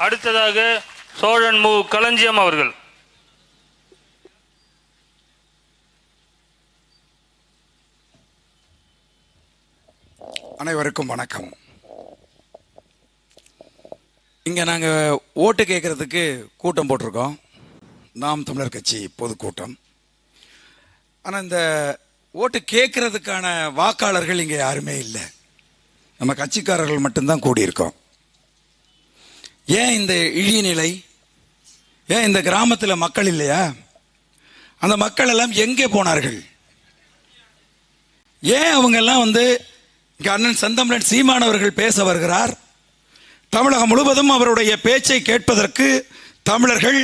அடுத்ததாக சோழன் மு களஞ்சியம் அவர்கள். அனைவருக்கும் வணக்கம். இங்கே நாங்கள் ஓட்டு கேட்கறதுக்கு கூட்டம் போட்டிருக்கோம். நாம் தமிழர் கட்சி பொதுக்கூட்டம். ஆனால் இந்த ஓட்டு கேட்கறதுக்கான வாக்காளர்கள் இங்கே யாருமே இல்லை. நம்ம கட்சிக்காரர்கள் மட்டும்தான் கூடியிருக்கோம். ஏன் இந்த இழிய நிலை? ஏன் இந்த கிராமத்தில் மக்கள் இல்லையா? அந்த மக்கள் எல்லாம் எங்கே போனார்கள்? ஏன் அவங்கெல்லாம் இங்கே அண்ணன் செந்தமிழன் சீமான் அவர்கள் பேச வருகிறார். தமிழகம் முழுவதும் அவருடைய பேச்சை கேட்பதற்கு தமிழர்கள்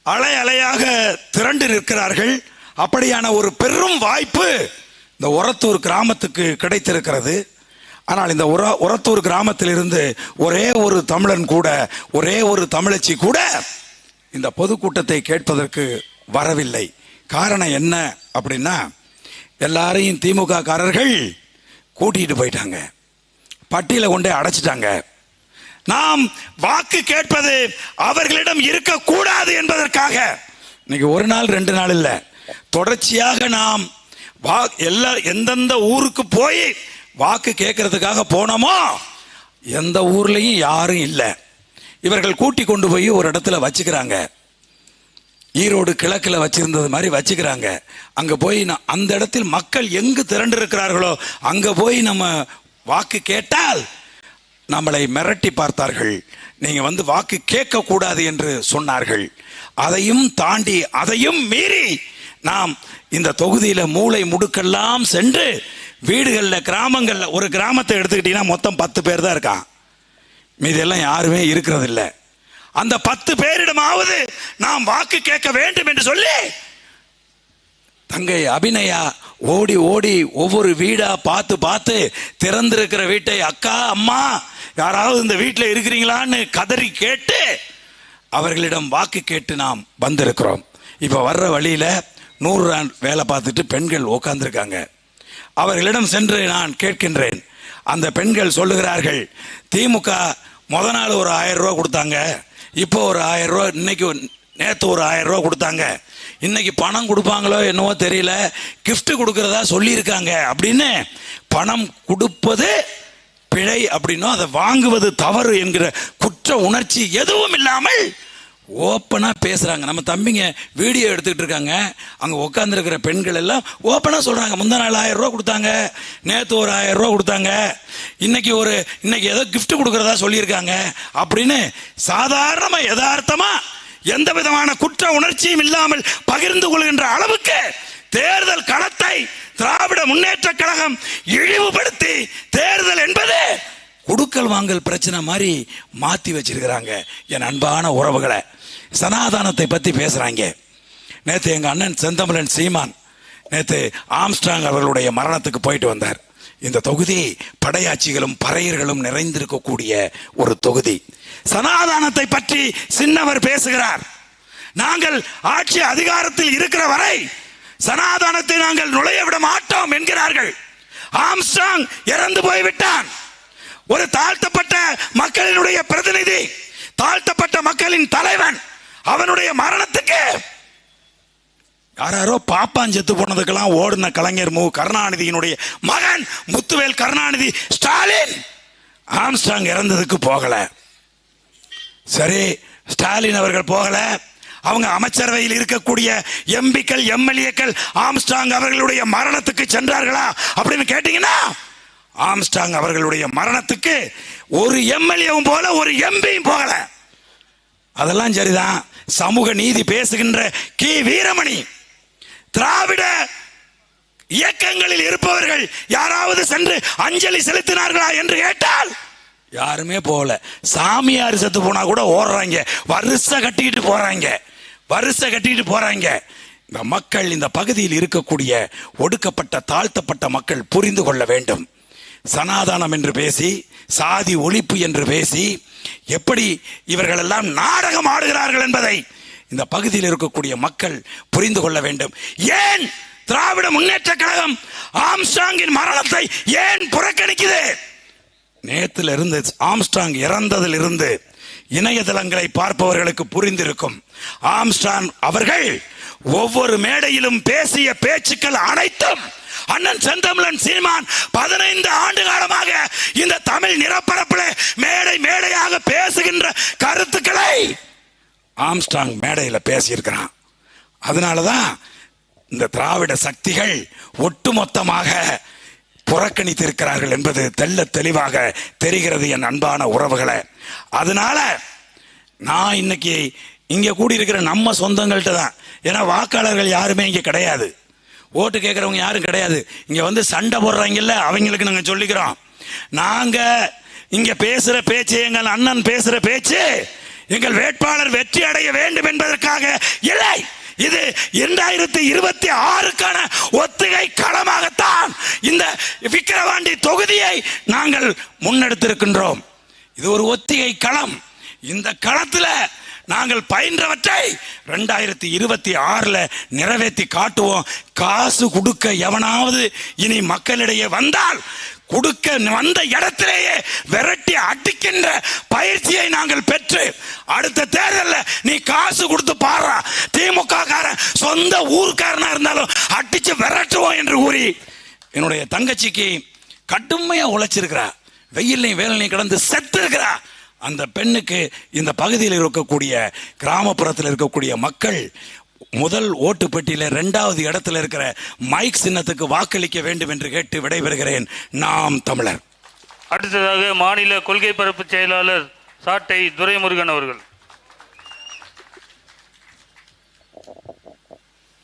அலை அலையாக திரண்டு நிற்கிறார்கள். அப்படியான ஒரு பெரும் வாய்ப்பு இந்த ஒரத்தூர் கிராமத்துக்கு கிடைத்திருக்கிறது. ஆனால் இந்த ஒரத்தூர் கிராமத்திலிருந்து ஒரே ஒரு தமிழன் கூட, ஒரே ஒரு தமிழச்சி கூட இந்த பொதுக்கூட்டத்தை கேட்பதற்கு வரவில்லை. காரணம் என்ன அப்படின்னா, எல்லாரையும் திமுக காரர்கள் கூட்டிட்டு போயிட்டாங்க, பட்டியலை கொண்டே அடைச்சிட்டாங்க. நாம் வாக்கு கேட்பது அவர்களிடம் இருக்கக்கூடாது என்பதற்காக இன்னைக்கு ஒரு நாள் 2 நாள் இல்லை, தொடர்ச்சியாக நாம் எந்தெந்த ஊருக்கு போய் வாக்கு கேட்கறதுக்காக போனோமோ எந்த ஊர்லயும் யாரும் இல்லை. இவர்கள் கூட்டி கொண்டு போய் ஒரு இடத்துல வச்சுக்கிறாங்க. ஈரோடு கிழக்கில் வச்சிருந்தது மாதிரி வச்சுக்கிறாங்க. அங்கே போய் அந்த இடத்தில் மக்கள் எங்கு திரண்டு இருக்கிறார்களோ அங்கே போய் நம்ம வாக்கு கேட்டால் நம்மளை மிரட்டி பார்த்தார்கள். நீங்க வாக்கு கேட்க கூடாது என்று சொன்னார்கள். அதையும் தாண்டி, அதையும் மீறி நாம் இந்த தொகுதியில மூளை முடுக்கெல்லாம் சென்று வீடுகளில், கிராமங்களில், ஒரு கிராமத்தை எடுத்துக்கிட்டீங்கன்னா மொத்தம் 10 பேர் தான் இருக்கான், மீதெல்லாம் யாருமே இருக்கிறது இல்லை. அந்த 10 பேரிடமாவது நாம் வாக்கு கேட்க வேண்டும் என்று சொல்லி தங்கை அபிநயா ஓடி ஓடி ஒவ்வொரு வீடா பார்த்து பார்த்து திறந்திருக்கிற வீட்டை, அக்கா அம்மா யாராவது இந்த வீட்டில் இருக்கிறீங்களான்னு கதறி கேட்டு அவர்களிடம் வாக்கு கேட்டு நாம் வந்திருக்கிறோம். இப்போ வர்ற வழியில 100 வேலை பார்த்துட்டு பெண்கள் உட்கார்ந்துருக்காங்க. அவர்களிடம் சென்று நான் கேட்கின்றேன். அந்த பெண்கள் சொல்லுகிறார்கள், திமுக முத நாள் ஒரு 1000 ரூபா கொடுத்தாங்க, இப்போ ஒரு 1000 ரூபா, இன்னைக்கு நேற்று ஒரு 1000 ரூபா கொடுத்தாங்க, இன்னைக்கு பணம் கொடுப்பாங்களோ என்னவோ தெரியல, கிஃப்ட் கொடுக்கறதா சொல்லியிருக்காங்க அப்படின்னு. பணம் கொடுப்பது பிழை அப்படின்னும் அதை வாங்குவது தவறு என்கிற குற்ற உணர்ச்சி எதுவும் இல்லாமல் ஓப்பனா பேசுறாங்க. நம்ம தம்பிங்க வீடியோ எடுத்துக்கிட்டு இருக்காங்க. அங்க உட்கார்ந்து இருக்கிற பெண்கள் எல்லாம் ஓப்பனா சொல்றாங்க, முந்தா நாள் 1000 ரூபா கொடுத்தாங்க, நேற்று ஒரு 1000 ரூபா கொடுத்தாங்க, இன்னைக்கு ஏதோ கிஃப்ட் கொடுக்கறதா சொல்லியிருக்காங்க அப்படின்னு சாதாரணமா யதார்த்தமா எந்த விதமான குற்ற உணர்ச்சியும் இல்லாமல் பகிர்ந்து கொள்கின்ற அளவுக்கு தேர்தல் களத்தை திராவிட முன்னேற்ற கழகம் இழிவுபடுத்தி தேர்தல் என்பது குடுக்கல் வாங்கல் பிரச்சனை மாதிரி மாத்தி வச்சிருக்கிறாங்க. என் அன்பான உறவுகளை, சனாதானத்தை பத்தி பேசுறாங்க. நேற்று எங்க அண்ணன் செந்தமிழன் சீமான் நேற்று ஆம்ஸ்ட்ராங் அவர்களுடைய மரணத்துக்கு போயிட்டு வந்தார். இந்த தொகுதி படையாட்சிகளும் பறையர்களும் நிறைந்திருக்கக்கூடிய ஒரு தொகுதி. சனாதானத்தை பற்றி சின்னவர் பேசுகிறார். நாங்கள் ஆட்சி அதிகாரத்தில் இருக்கிற வரை சனாதானத்தை நாங்கள் நுழைய விட மாட்டோம் என்கிறார்கள். ஆம்ஸ்ட்ராங் இறந்து போய்விட்டான். ஒரு தாழ்த்தப்பட்ட மக்களினுடைய பிரதிநிதி, தாழ்த்தப்பட்ட மக்களின் தலைவன், அவனுடைய மரணத்துக்கு யாரோ பாப்பான் செத்து போனதுக்கெல்லாம் ஓடின கலைஞர் மு கருணாநிதியினுடைய மகன் முத்துவேல் கருணாநிதி ஸ்டாலின் ஆம்ஸ்ட்ராங் இறந்ததுக்கு போகல. சரி, ஸ்டாலின் அவர்கள் போகல, அவங்க அமைச்சரவையில் இருக்கக்கூடிய எம்பிக்கள் எம்எல்ஏக்கள் ஆம்ஸ்ட்ராங் அவர்களுடைய மரணத்துக்கு சென்றார்களா அப்படின்னு கேட்டீங்கன்னா, ஆம்ஸ்ட்ராங் அவர்களுடைய மரணத்துக்கு ஒரு எம்எல்ஏவும் போல, ஒரு எம்பியும் போகல. அதெல்லாம் சரிதான். சமூக நீதி பேசுகின்ற கி வீரமணி, திராவிட இயக்கங்களில் இருப்பவர்கள் யாராவது சென்று அஞ்சலி செலுத்தினார்களா என்று கேட்டால் யாருமே போகல. சாமியார் செத்து போனா கூட ஓடுறாங்க, வரிசை கட்டிட்டு போறாங்க. இந்த மக்கள், இந்த பகுதியில் இருக்கக்கூடிய ஒடுக்கப்பட்ட தாழ்த்தப்பட்ட மக்கள் புரிந்து கொள்ள வேண்டும். சனாதானம் என்று பேசி, சாதி ஒழிப்பு என்று பேசி எப்படி இவர்கள் எல்லாம் நாடகம் ஆடுகிறார்கள் என்பதை இந்த பகுதியில் இருக்கக்கூடிய மக்கள் புரிந்து கொள்ள வேண்டும். ஏன் திராவிட முன்னேற்ற கழகம் ஆம்ஸ்ட்ராங்கின் மரணத்தை ஏன் புறக்கணிக்குது? நேத்துல இருந்து, ஆம்ஸ்ட்ராங் இறந்ததில் இருந்து இணையதளங்களை பார்ப்பவர்களுக்கு புரிந்திருக்கும். ஆம்ஸ்ட்ராங் அவர்கள் ஒவ்வொரு மேடையிலும் பேசிய பேச்சுக்கள் அனைத்தும் அண்ணன் செந்தமிழன் சீமான் 15 ஆண்டு காலமாக இந்த தமிழ் நிலப்பரப்பில் மேடை மேடையாக பேசுகின்ற கருத்துக்களை ஆம்ஸ்ட்ராங் மேடையில் பேசியிருக்கிறான். அதனாலதான் இந்த திராவிட சக்திகள் ஒட்டுமொத்தமாக புறக்கணித்திருக்கிறார்கள் என்பது தெள்ள தெளிவாக தெரிகிறது என் அன்பான உறவுகளை. அதனால நான் இன்னைக்கு இங்க கூடியிருக்கிற நம்ம சொந்தங்கள்ட்ட தான், ஏன்னா வாக்காளர்கள் யாருமே இங்க கிடையாது, ஓட்டு கேட்கறவங்க யாரும் கிடையாது. இங்க வந்து சண்டை போடுறாங்கல்ல, அவங்களுக்கு நாங்க சொல்லிக்கிறோம், நாங்க இங்க பேசுற பேச்சு, எங்கள் அண்ணன் பேசுற பேச்சு எங்கள் வேட்பாளர் வெற்றி அடைய வேண்டும் என்பதற்காக இல்லை. இது 2026க்கான ஒத்திகை களமாகத்தான் இந்த விக்கிரவாண்டி தொகுதியை நாங்கள் முன்னெடுத்திருக்கின்றோம். இது ஒரு ஒத்திகை களம். இந்த களத்தில் நாங்கள் பயின்றவற்றை 2026 நிறைவேற்றி காட்டுவோம். காசு கொடுக்க எவனாவது இனி மக்களிடையே வந்தால் கொடுக்க வந்த இடத்திலேயே விரட்டி அடிக்கின்ற பயிற்சியை நாங்கள் பெற்று அடுத்த தேர்தலில் நீ காசு கொடுத்து பாடுறா, திமுக காரன் சொந்த ஊர்க்காரனா இருந்தாலும் அடிச்சு விரட்டுவோம் என்று கூறி என்னுடைய தங்கச்சிக்கு கடுமையா உழைச்சிருக்கிறா, வெயிலையும் வேலையும் கடந்து செத்து இருக்கிறா. அந்த பெண்ணுக்கு இந்த பகுதியில் இருக்கக்கூடிய கிராமப்புறத்தில் இருக்கக்கூடிய மக்கள் முதல் ஓட்டு பெட்டியில 2வது இடத்துல இருக்கிற மைக் சின்னத்துக்கு வாக்களிக்க வேண்டும் என்று கேட்டு விடைபெறுகிறேன். நாம் தமிழர். அடுத்ததாக மாநில கொள்கை பரப்பு செயலாளர் சாட்டை துரைமுருகன் அவர்கள்.